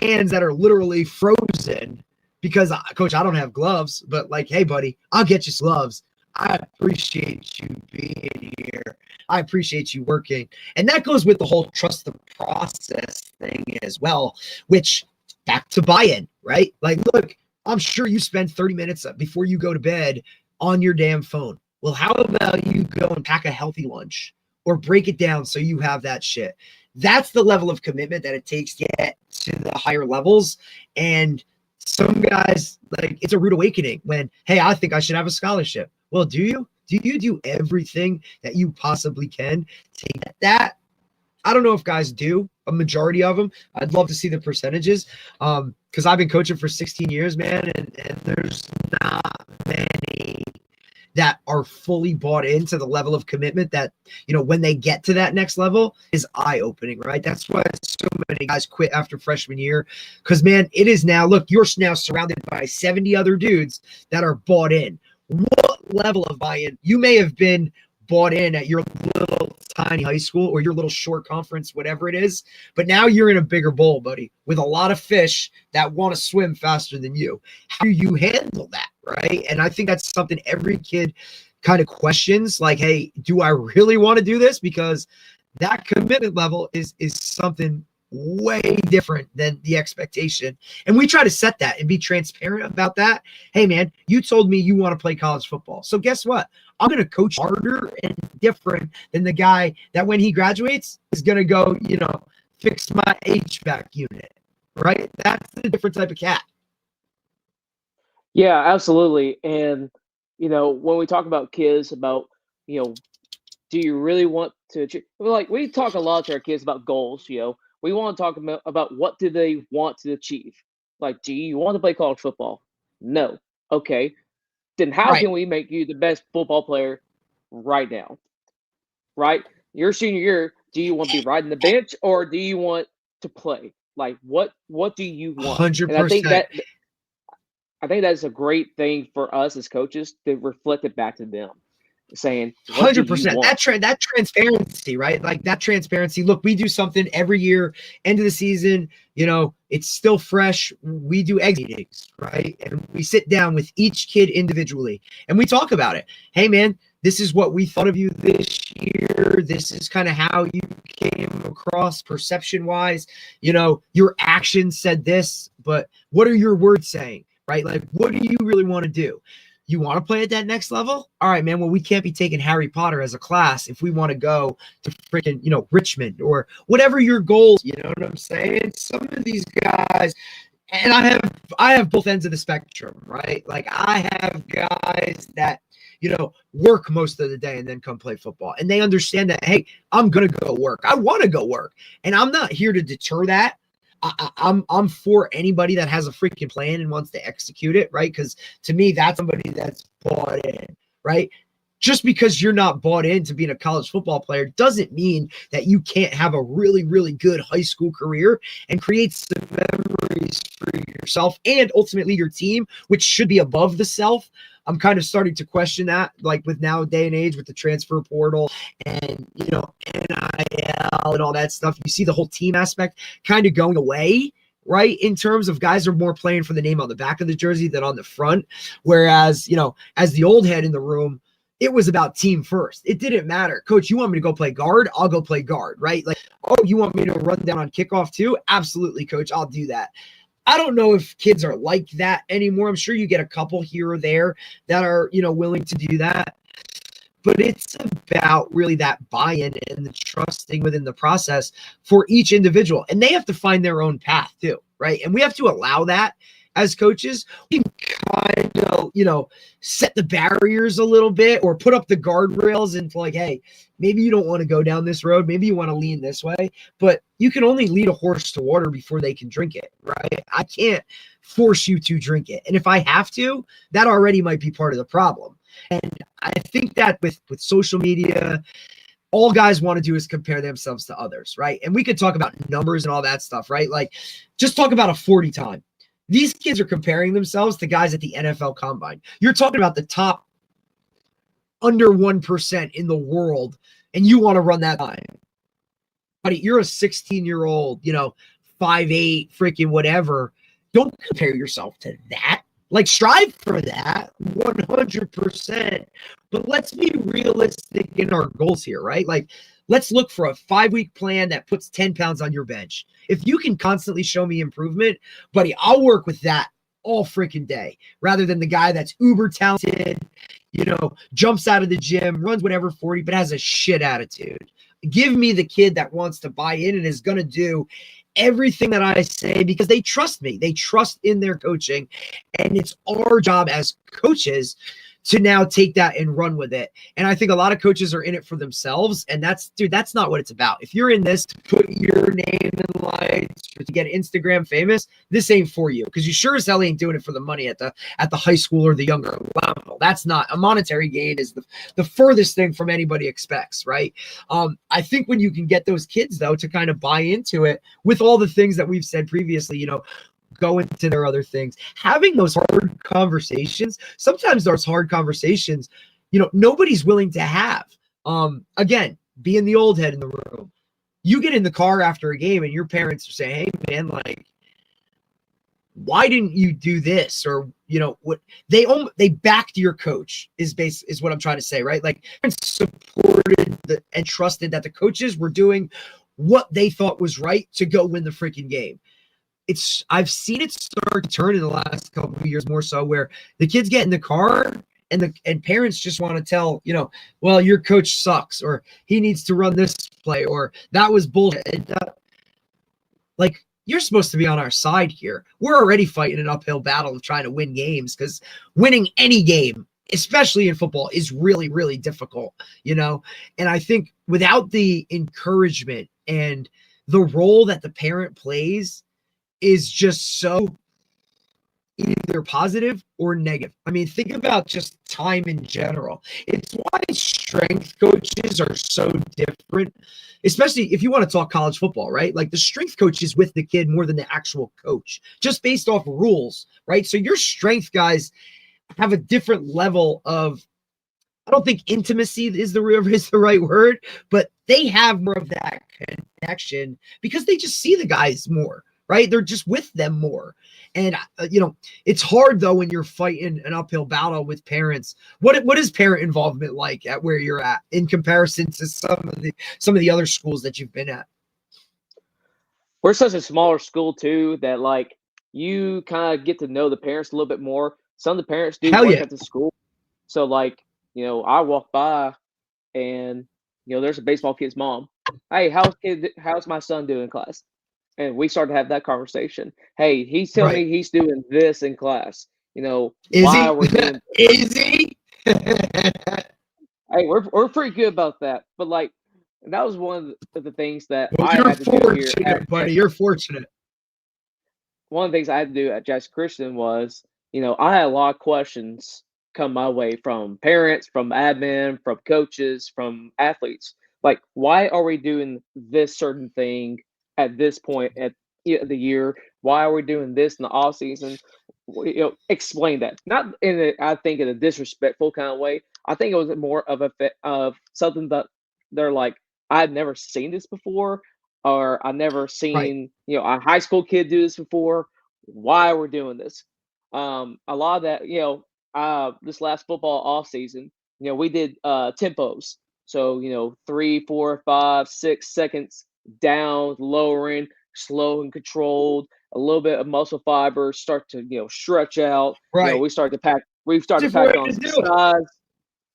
hands that are literally frozen because, coach, I don't have gloves, but like, hey, buddy, I'll get you some gloves. I appreciate you being here. I appreciate you working. And that goes with the whole trust the process thing as well, which back to buy-in, right? Like, look, I'm sure you spend 30 minutes before you go to bed on your damn phone. Well, how about you go and pack a healthy lunch or break it down so you have that shit? That's the level of commitment that it takes to get to the higher levels. And some guys, like, it's a rude awakening when, hey, I think I should have a scholarship. Well, do you? Do you do everything that you possibly can to get that? I don't know if guys do, a majority of them. I'd love to see the percentages because I've been coaching for 16 years, man, and there's not many that are fully bought into the level of commitment that, when they get to that next level is eye-opening, right? That's why so many guys quit after freshman year because, man, it is now, look, you're now surrounded by 70 other dudes that are bought in. What level of buy-in? You may have been bought in at your little tiny high school or your little short conference, whatever it is. But now you're in a bigger bowl, buddy, with a lot of fish that want to swim faster than you. How do you handle that, right? And I think that's something every kid kind of questions, like, hey, do I really want to do this? Because that commitment level is something way different than the expectation. And we try to set that and be transparent about that. Hey, man, you told me you want to play college football. So guess what? I'm going to coach harder and different than the guy that when he graduates is going to go, fix my HVAC unit, right? That's a different type of cat. Yeah, absolutely. And, when we talk about kids, about, do you really want to achieve? Like, we talk a lot to our kids about goals, we want to talk about what do they want to achieve. Like, do you want to play college football? No. Okay. Then how can we make you the best football player right now? Right? Your senior year, do you want to be riding the bench or do you want to play? Like, what do you want? 100%. And I think that's a great thing for us as coaches to reflect it back to them. saying, what do you 100%. want? That transparency, right? Like that transparency. Look, we do something every year, end of the season, it's still fresh. We do exit meetings, right? And we sit down with each kid individually and we talk about it. Hey man, this is what we thought of you this year. This is kind of how you came across perception wise. Your actions said this, but what are your words saying, right? Like, what do you really want to do? You want to play at that next level? All right, man. Well, we can't be taking Harry Potter as a class if we want to go to freaking, Richmond or whatever your goals. You know what I'm saying? Some of these guys, and I have both ends of the spectrum, right? Like I have guys that, work most of the day and then come play football. And they understand that, hey, I'm going to go work. I want to go work. And I'm not here to deter that. I'm for anybody that has a freaking plan and wants to execute it, right? Because to me, that's somebody that's bought in, right? Just because you're not bought into being a college football player doesn't mean that you can't have a really, really good high school career and create some memories for yourself and ultimately your team, which should be above the self. I'm kind of starting to question that, like with now day and age with the transfer portal and, NIL and all that stuff. You see the whole team aspect kind of going away, right? In terms of guys are more playing for the name on the back of the jersey than on the front. Whereas, as the old head in the room, it was about team first. It didn't matter. Coach, you want me to go play guard? I'll go play guard, right? Like, oh, you want me to run down on kickoff too? Absolutely, coach. I'll do that. I don't know if kids are like that anymore. I'm sure you get a couple here or there that are, willing to do that. But it's about really that buy-in and the trusting within the process for each individual. And they have to find their own path too, right? And we have to allow that as coaches. We can kind of, set the barriers a little bit or put up the guardrails and like, hey, maybe you don't want to go down this road. Maybe you want to lean this way. But you can only lead a horse to water before they can drink it, right? I can't force you to drink it. And if I have to, that already might be part of the problem. And I think that with social media, all guys want to do is compare themselves to others, right? And we could talk about numbers and all that stuff, right? Like, just talk about a 40 time. These kids are comparing themselves to guys at the NFL Combine. You're talking about the top under 1% in the world, and you want to run that time. Buddy, you're a 16-year-old, 5'8", freaking whatever. Don't compare yourself to that. Like, strive for that 100%. But let's be realistic in our goals here, right? Like, let's look for a 5-week plan that puts 10 pounds on your bench. If you can constantly show me improvement, buddy, I'll work with that all freaking day rather than the guy that's uber talented, jumps out of the gym, runs whatever 40, but has a shit attitude. Give me the kid that wants to buy in and is going to do everything that I say because they trust me. They trust in their coaching. And it's our job as coaches to now take that and run with it. And I think a lot of coaches are in it for themselves. And that's not what it's about. If you're in this to put your name in the lights or to get Instagram famous, this ain't for you. Because you sure as hell ain't doing it for the money at the high school or the younger level. That's not a monetary gain is the furthest thing from anybody expects, right? I think when you can get those kids though to kind of buy into it with all the things that we've said previously, go into their other things, having those hard conversations. Sometimes those hard conversations, nobody's willing to have. Again, being the old head in the room, you get in the car after a game and your parents are saying, hey man, like, why didn't you do this? Or, what they backed your coach is what I'm trying to say, right? Like, supported and trusted that the coaches were doing what they thought was right to go win the freaking game. I've seen it start to turn in the last couple of years more so where the kids get in the car and parents just want to tell, well, your coach sucks or he needs to run this play or that was bullshit. Like, you're supposed to be on our side here. We're already fighting an uphill battle of trying to win games because winning any game, especially in football, is really, really difficult, And I think without the encouragement and the role that the parent plays is just so either positive or negative. I mean, think about just time in general. It's why strength coaches are so different, especially if you want to talk college football, right? Like the strength coach is with the kid more than the actual coach, just based off rules, right? So your strength guys have a different level of I don't think intimacy is the right word, but they have more of that connection because they just see the guys more, right? They're just with them more. And it's hard though when you're fighting an uphill battle with parents. What is parent involvement like at where you're at in comparison to some of the other schools that you've been at? We're such a smaller school too that like you kind of get to know the parents a little bit more. Some of the parents do Hell work yeah. at the school. So like, I walk by and there's a baseball kid's mom. Hey, how's my son doing in class? And we start to have that conversation. Hey, he's telling Right. me he's doing this in class. Is why he? we're doing Is he? Hey, we're pretty good about that. But like that was one of the things that Well, I you're had to do here fortunate, buddy. You're fortunate. one of the things I had to do at Jackson Christian was, I had a lot of questions come my way from parents, from admin, from coaches, from athletes. Like, why are we doing this certain thing at this point at the year? Why are we doing this in the off season? Explain that. Not I think in a disrespectful kind of way. I think it was more of something that they're like, I've never seen this before, or I've never Right. seen a high school kid do this before. Why we're doing this? A lot of that, this last football off season, we did tempos. So 3, 4, 5, 6 seconds down, lowering, slow and controlled. A little bit of muscle fibers start to stretch out. Right. We started to Different pack way on to some do it. size.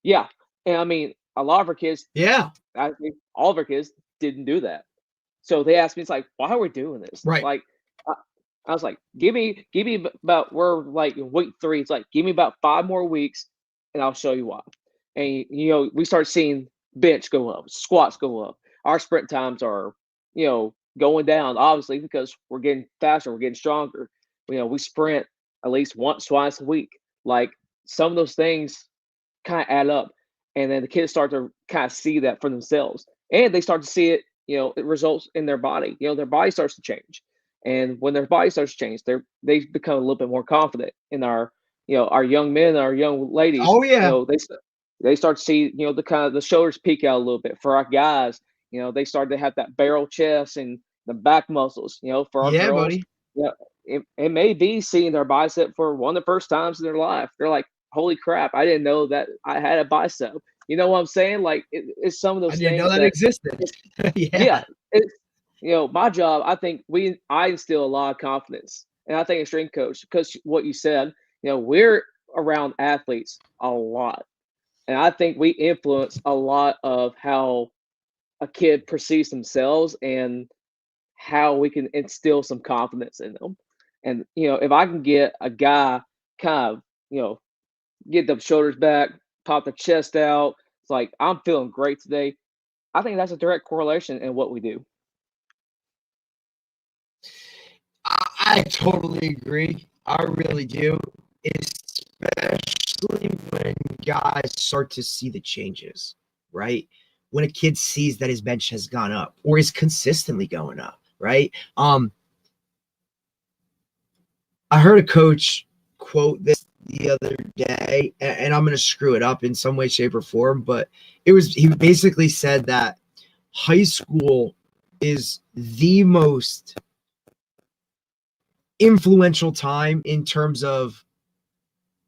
Yeah, and I mean a lot of our kids, Yeah. I think all of our kids didn't do that. So they asked me, it's like, why are we doing this? Right. Like, I was like, give me about, we're like in week 3. It's like, give me about 5 more weeks, and I'll show you why. And we start seeing bench go up, squats go up. Our sprint times are, going down, obviously, because we're getting faster, we're getting stronger. We sprint at least once, twice a week. Like some of those things kind of add up, and then the kids start to kind of see that for themselves, and they start to see it. It results in their body. Their body starts to change, and when their body starts to change, they become a little bit more confident in our young men, our young ladies. Oh yeah. They start to see the kind of the shoulders peek out a little bit. For our guys, they start to have that barrel chest and the back muscles. For our Yeah, girls, buddy. it may be seeing their bicep for one of the first times in their life. They're like, holy crap, I didn't know that I had a bicep. You know what I'm saying? Like it's some of I those didn't know things that that existed. yeah, Yeah. it's my job. I think I instill a lot of confidence, and I think a strength coach, because what you said, we're around athletes a lot, and I think we influence a lot of how a kid perceives themselves and how we can instill some confidence in them. And if I can get a guy kind of get the shoulders back, pop the chest out, it's like I'm feeling great today. I think that's a direct correlation in what we do. I totally agree. I really do. Especially when guys start to see the changes, right? When a kid sees that his bench has gone up or is consistently going up, right? I heard a coach quote this the other day, and I'm going to screw it up in some way, shape, or form, but he basically said that high school is the most influential time in terms of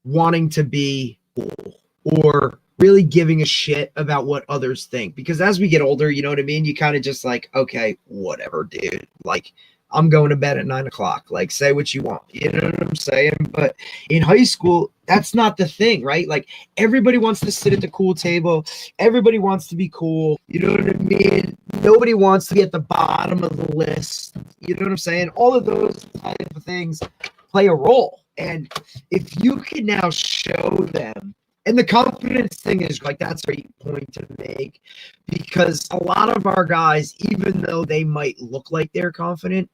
wanting to be cool or really giving a shit about what others think. Because as we get older, you know what I mean? You kind of just like, okay, whatever, dude. Like, I'm going to bed at 9 o'clock. Like, say what you want. You know what I'm saying? But in high school, that's not the thing, right? Like, everybody wants to sit at the cool table. Everybody wants to be cool. You know what I mean? Nobody wants to be at the bottom of the list. You know what I'm saying? All of those type of things play a role. And if you can now show them, and the confidence thing is like, that's a great point to make, because a lot of our guys, even though they might look like they're confident,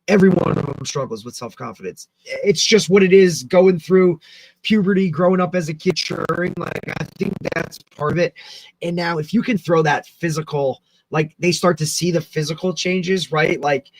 every one of them struggles with self-confidence. It's just what it is, going through puberty, growing up as a kid, maturing. Like, I think that's part of it. And now if you can throw that physical, like they start to see the physical changes, right? Like,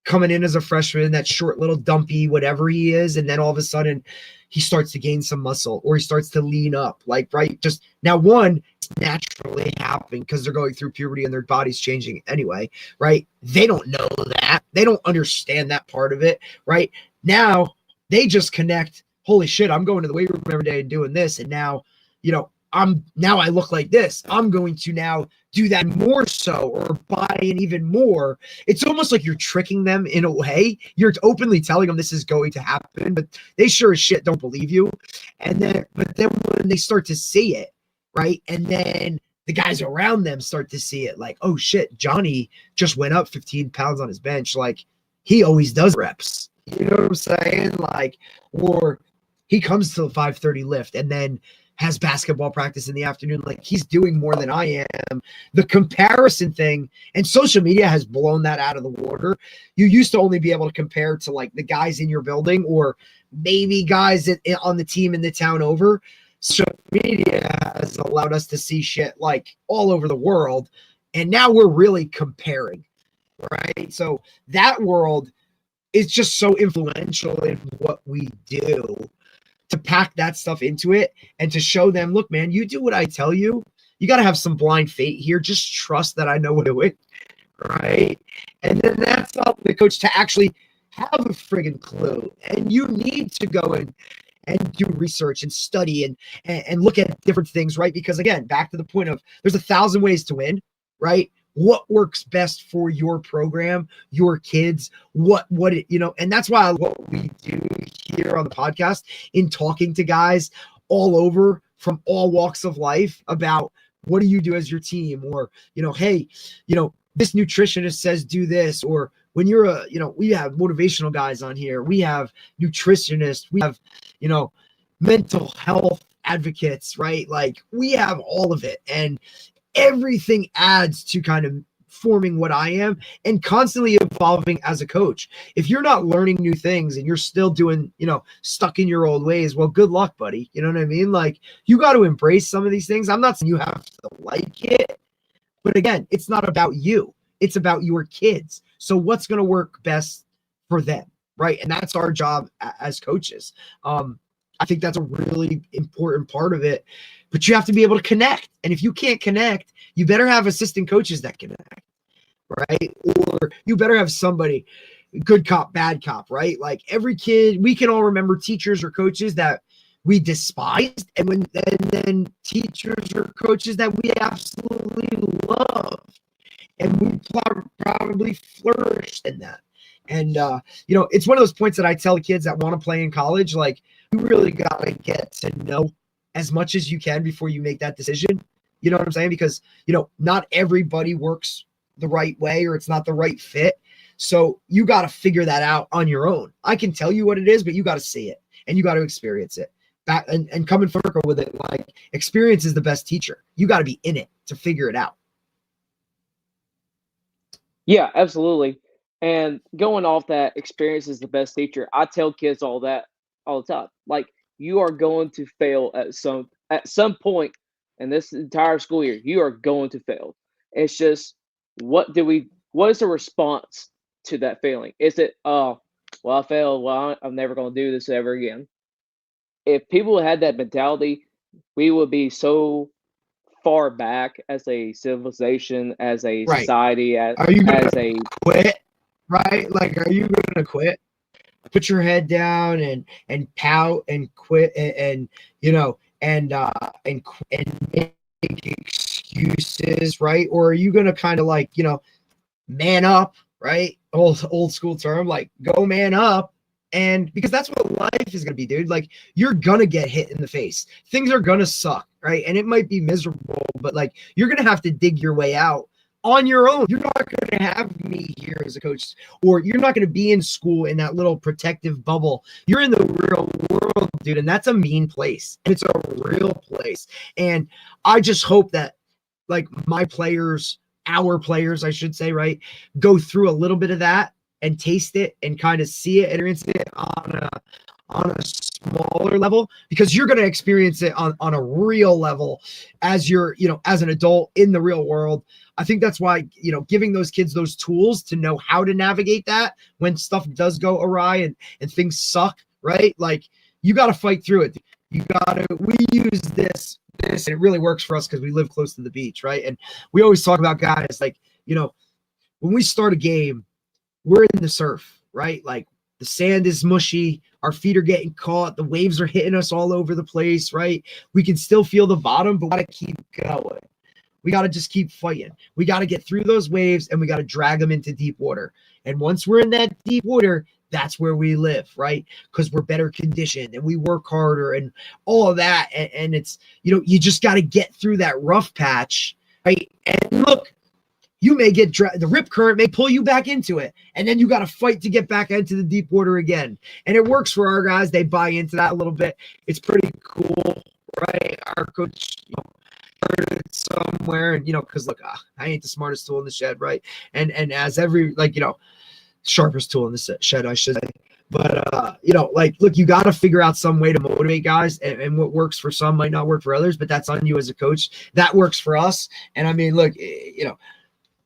coming in as a freshman, that short little dumpy, whatever he is. And then all of a sudden he starts to gain some muscle or he starts to lean up, like, right. Just now, one, it's naturally happening because they're going through puberty and their body's changing anyway, right? They don't know that. They don't understand that part of it, right? Now they just connect. Holy shit, I'm going to the weight room every day and doing this. And now, now I look like this. I'm going to now do that more so, or buy in even more. It's almost like you're tricking them in a way. You're openly telling them this is going to happen, but they sure as shit don't believe you. But then when they start to see it, right? And then the guys around them start to see it, like, oh shit, Johnny just went up 15 pounds on his bench. Like, he always does reps. You know what I'm saying? Like, or he comes to the 5:30 lift and then has basketball practice in the afternoon. Like, he's doing more than I am. The comparison thing, and social media has blown that out of the water. You used to only be able to compare to like the guys in your building or maybe guys on the team in the town over. Social media has allowed us to see shit like all over the world. And now we're really comparing, right? So that world is just so influential in what we do, to pack that stuff into it and to show them, look, man, you do what I tell you. You got to have some blind faith here. Just trust that I know what to do, right? And then that's up to the coach to actually have a friggin' clue. And you need to go and do research and study and look at different things, right? Because again, back to the point of there's 1,000 ways to win, right? What works best for your program, your kids, and that's why what we do here on the podcast in talking to guys all over from all walks of life about what do you do as your team, or, hey, this nutritionist says do this, or when you're we have motivational guys on here, we have nutritionists, we have, mental health advocates, right? Like, we have all of it, and everything adds to kind of forming what I am and constantly evolving as a coach. If you're not learning new things and you're still doing, stuck in your old ways, well, good luck, buddy. You know what I mean? Like, you got to embrace some of these things. I'm not saying you have to like it, but again, it's not about you. It's about your kids. So what's going to work best for them, right? And that's our job as coaches. I think that's a really important part of it, but you have to be able to connect. And if you can't connect, you better have assistant coaches that connect, right? Or you better have somebody, good cop, bad cop, right? Like, every kid, we can all remember teachers or coaches that we despised, and then teachers or coaches that we absolutely loved, and we probably flourished in that. And it's one of those points that I tell kids that want to play in college, like, you really got to get to know as much as you can before you make that decision. You know what I'm saying? Because, not everybody works the right way, or it's not the right fit. So you got to figure that out on your own. I can tell you what it is, but you got to see it and you got to experience it. Back and come in circle with it. Like, experience is the best teacher. You got to be in it to figure it out. Yeah, absolutely. And going off that, experience is the best teacher. I tell kids all that all the time. Like, you are going to fail at some point in this entire school year. You are going to fail. It's just, what is the response to that failing? Is it, well, I failed, well, I'm never going to do this ever again? If people had that mentality, we would be so far back as a civilization, as a Right. society, Are you gonna as a quit? Right? Like, are you gonna quit? Put your head down and pout and quit and make excuses, right? Or are you gonna kind of like, man up, right? Old school term, like, go man up. And because that's what life is going to be, dude. Like, you're going to get hit in the face. Things are going to suck, right? And it might be miserable, but like, you're going to have to dig your way out on your own. You're not going to have me here as a coach, or you're not going to be in school in that little protective bubble. You're in the real world, dude. And that's a mean place. It's a real place. And I just hope that, like, my players, our players, I should say, right, go through a little bit of that and taste it and kind of see it and experience it on a smaller level, because you're going to experience it on a real level as you're, as an adult in the real world. I think that's why, giving those kids those tools to know how to navigate that when stuff does go awry and things suck, right? Like, you got to fight through it. We use this, and it really works for us because we live close to the beach, right? And we always talk about guys like, when we start a game, we're in the surf, right? Like, the sand is mushy. Our feet are getting caught. The waves are hitting us all over the place, right? We can still feel the bottom, but we got to keep going. We got to just keep fighting. We got to get through those waves, and we got to drag them into deep water. And once we're in that deep water, that's where we live, right? Because we're better conditioned and we work harder and all of that. And it's, you just got to get through that rough patch, right? And look, you may get the rip current may pull you back into it, and then you got to fight to get back into the deep water again. And it works for our guys. They buy into that a little bit. It's pretty cool, right? Our coach, heard it somewhere, and because look, I ain't the smartest tool in the shed, right? And as every sharpest tool in the shed, I should say. But look, you got to figure out some way to motivate guys, and what works for some might not work for others. But that's on you as a coach. That works for us. And I mean, look,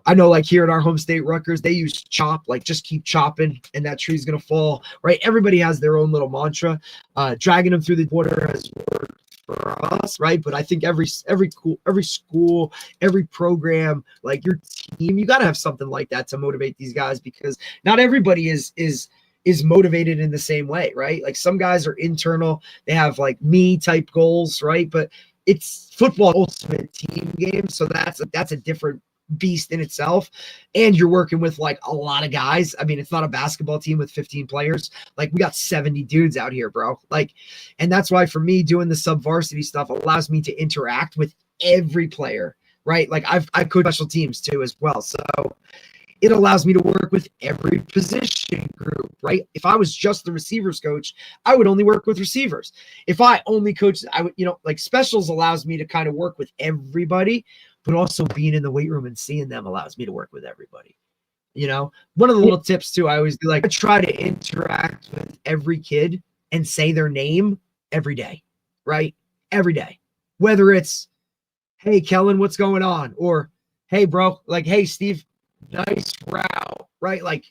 I know, like, here at our home state, Rutgers, they use chop, like, just keep chopping and that tree's going to fall, right? Everybody has their own little mantra. Dragging them through the water has worked for us, right? But I think every school, every program, like your team, you got to have something like that to motivate these guys, because not everybody is motivated in the same way, right? Like, some guys are internal. They have like me type goals, right? But it's football ultimate team game. So that's a different beast in itself, and you're working with like a lot of guys. I mean, it's not a basketball team with 15 players. Like, we got 70 dudes out here, bro. Like, and that's why for me, doing the sub varsity stuff allows me to interact with every player, right? Like, I coach special teams too as well, so it allows me to work with every position group, right? If I was just the receivers coach, I would only work with receivers. If I only coach, I would, like, specials allows me to kind of work with everybody, but also being in the weight room and seeing them allows me to work with everybody. One of the little tips too, I always do, like, I try to interact with every kid and say their name every day, right? Every day. Whether it's, hey, Kellen, what's going on? Or, hey, bro, like, hey, Steve, nice route, right? Like,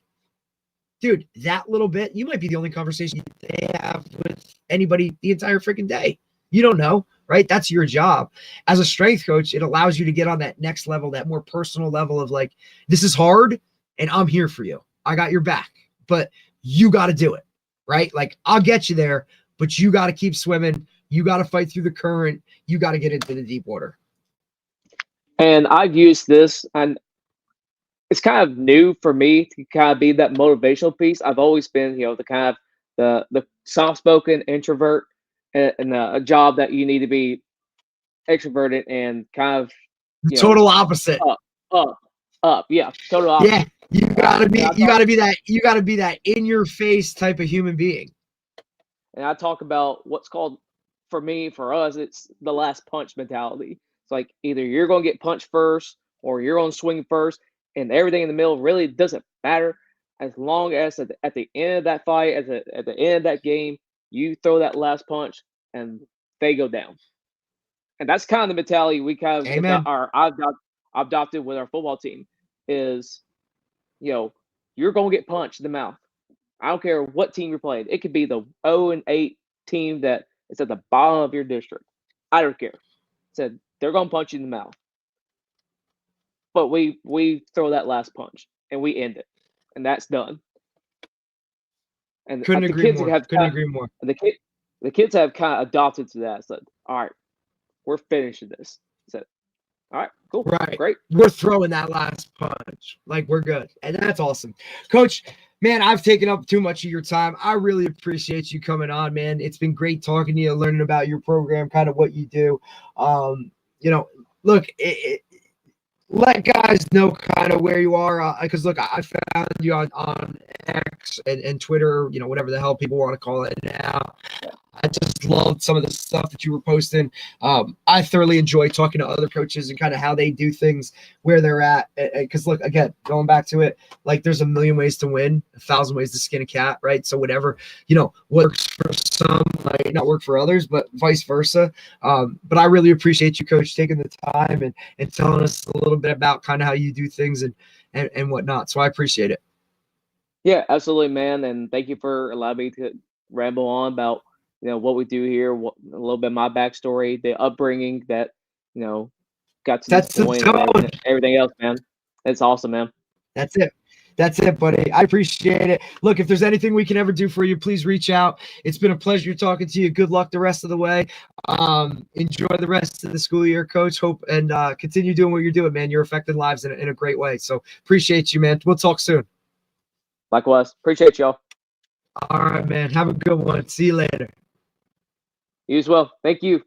dude, that little bit, you might be the only conversation they have with anybody the entire freaking day. You don't know, right? That's your job. As a strength coach, it allows you to get on that next level, that more personal level of like, this is hard and I'm here for you. I got your back, but you got to do it, right? Like, I'll get you there, but you got to keep swimming. You got to fight through the current. You got to get into the deep water. And I've used this, and it's kind of new for me to kind of be that motivational piece. I've always been, the kind of the soft-spoken introvert, and a job that you need to be extroverted and kind of total opposite. Up, yeah, total opposite. Yeah, you gotta be that in your face type of human being. And I talk about what's called, for us, it's the last punch mentality. It's like, either you're gonna get punched first or you're gonna swing first, and everything in the middle really doesn't matter, as long as at the end of that fight, at the end of that game, you throw that last punch and they go down. And that's kind of the mentality we kind of I've adopted with our football team is, you're going to get punched in the mouth. I don't care what team you're playing. It could be the 0-8 team that is at the bottom of your district. I don't care. Said they're going to punch you in the mouth. But we throw that last punch and we end it. And that's done. And couldn't agree more. The kids have kind of adopted to that. Said, all right, we're finishing this. Said, all right, cool, right, great. We're throwing that last punch, like, we're good, and that's awesome, Coach. Man, I've taken up too much of your time. I really appreciate you coming on, man. It's been great talking to you, learning about your program, kind of what you do. Look, let guys know kind of where you are, because look, I found you on X and Twitter, whatever the hell people want to call it now. I just loved some of the stuff that you were posting. I thoroughly enjoy talking to other coaches and kind of how they do things, where they're at. Because look, again, going back to it, like there's a million ways to win, 1,000 ways to skin a cat, right? So whatever, what works for some might not work for others, but vice versa. But I really appreciate you, Coach, taking the time and telling us a little bit about kind of how you do things and whatnot. So I appreciate it. Yeah, absolutely, man. And thank you for allowing me to ramble on about, what we do here, a little bit of my backstory, the upbringing that, got to this That's the point and tone. everything else, man. It's awesome, man. That's it. That's it, buddy. I appreciate it. Look, if there's anything we can ever do for you, please reach out. It's been a pleasure talking to you. Good luck the rest of the way. Enjoy the rest of the school year, Coach. Hope and continue doing what you're doing, man. You're affecting lives in a great way. So appreciate you, man. We'll talk soon. Likewise. Appreciate y'all. All right, man. Have a good one. See you later. You as well. Thank you.